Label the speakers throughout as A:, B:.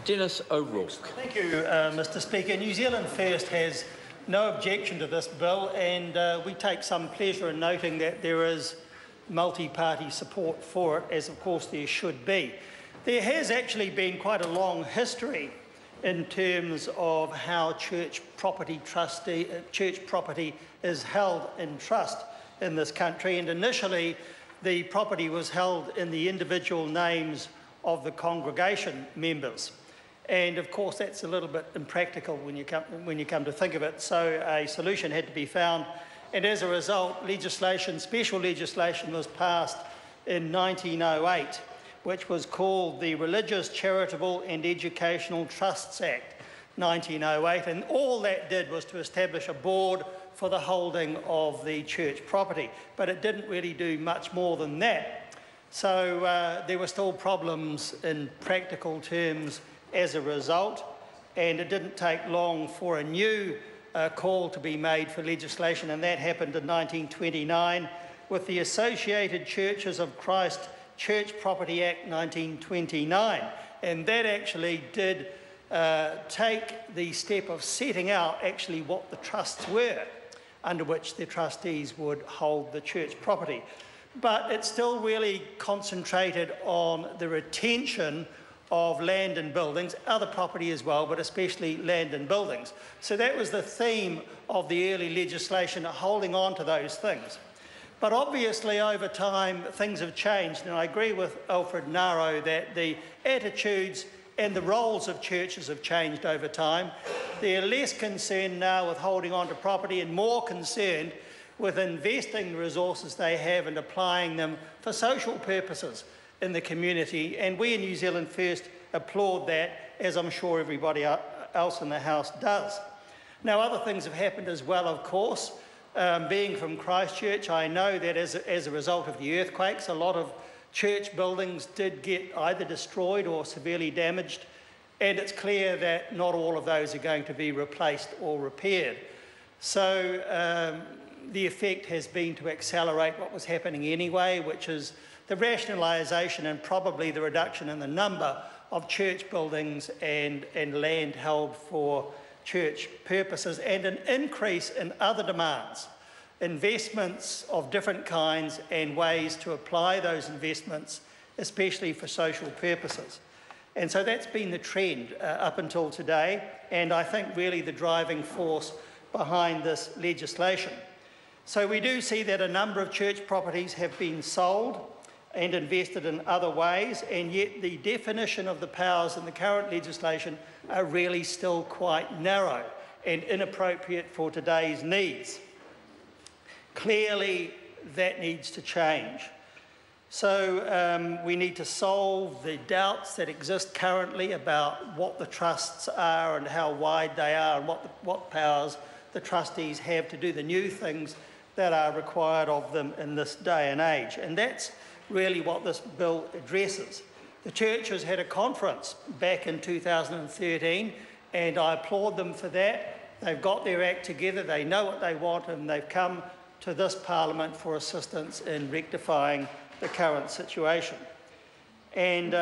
A: Dennis O'Rourke.
B: Thank you, Mr Speaker. New Zealand First has no objection to this bill, and we take some pleasure in noting that there is multi-party support for it, as of course there should be. There has actually been quite a long history in terms of how church property is held in trust in this country, and initially the property was held in the individual names of the congregation members. And of course that's a little bit impractical when you come to think of it, so a solution had to be found, and as a result special legislation was passed in 1908, which was called the Religious, Charitable and Educational Trusts Act 1908, and all that did was to establish a board for the holding of the church property, but it didn't really do much more than that. So there were still problems in practical terms as a result, and it didn't take long for a new call to be made for legislation, and that happened in 1929 with the Associated Churches of Christ Church Property Act 1929, and that actually did take the step of setting out actually what the trusts were under which the trustees would hold the church property. But it still really concentrated on the retention of land and buildings, other property as well, but especially land and buildings. So that was the theme of the early legislation, holding on to those things. But obviously over time things have changed, and I agree with Alfred Naro that the attitudes and the roles of churches have changed over time. They're less concerned now with holding on to property and more concerned with investing the resources they have and applying them for social purposes in the community, and we in New Zealand First applaud that, as I'm sure everybody else in the House does. Now, other things have happened as well, of course. Being from Christchurch, I know that as a result of the earthquakes, a lot of church buildings did get either destroyed or severely damaged, and it's clear that not all of those are going to be replaced or repaired. So the effect has been to accelerate what was happening anyway, which is the rationalisation and probably the reduction in the number of church buildings and land held for church purposes, and an increase in other demands, investments of different kinds and ways to apply those investments, especially for social purposes. And so that's been the trend up until today, and I think really the driving force behind this legislation. So we do see that a number of church properties have been sold and invested in other ways, and yet the definition of the powers in the current legislation are really still quite narrow and inappropriate for today's needs. Clearly, that needs to change. So we need to solve the doubts that exist currently about what the trusts are and how wide they are and what powers the trustees have to do the new things that are required of them in this day and age. And that's really what this bill addresses. The churches had a conference back in 2013, and I applaud them for that. They've got their act together, they know what they want, and they've come to this Parliament for assistance in rectifying the current situation. And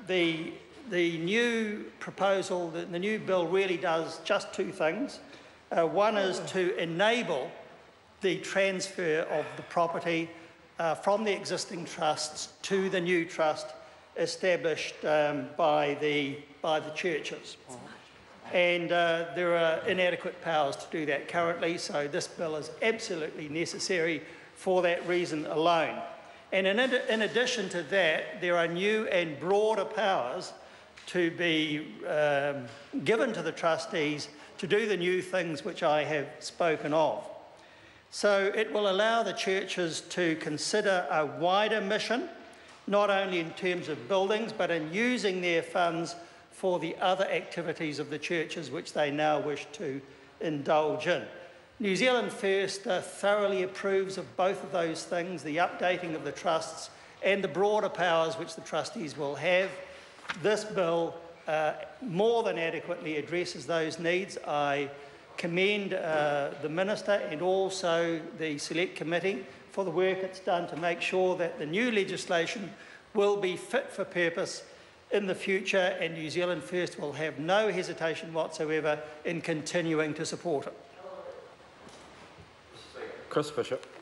B: the new proposal, the new bill really does just two things. One is to enable the transfer of the property from the existing trusts to the new trust established by the churches. And there are inadequate powers to do that currently, so this bill is absolutely necessary for that reason alone. And in addition to that, there are new and broader powers to be given to the trustees to do the new things which I have spoken of. So it will allow the churches to consider a wider mission, not only in terms of buildings, but in using their funds for the other activities of the churches which they now wish to indulge in. New Zealand First thoroughly approves of both of those things, the updating of the trusts and the broader powers which the trustees will have. This bill more than adequately addresses those needs. I commend the Minister and also the Select Committee for the work it's done to make sure that the new legislation will be fit for purpose in the future, and New Zealand First will have no hesitation whatsoever in continuing to support it.
A: Chris Bishop.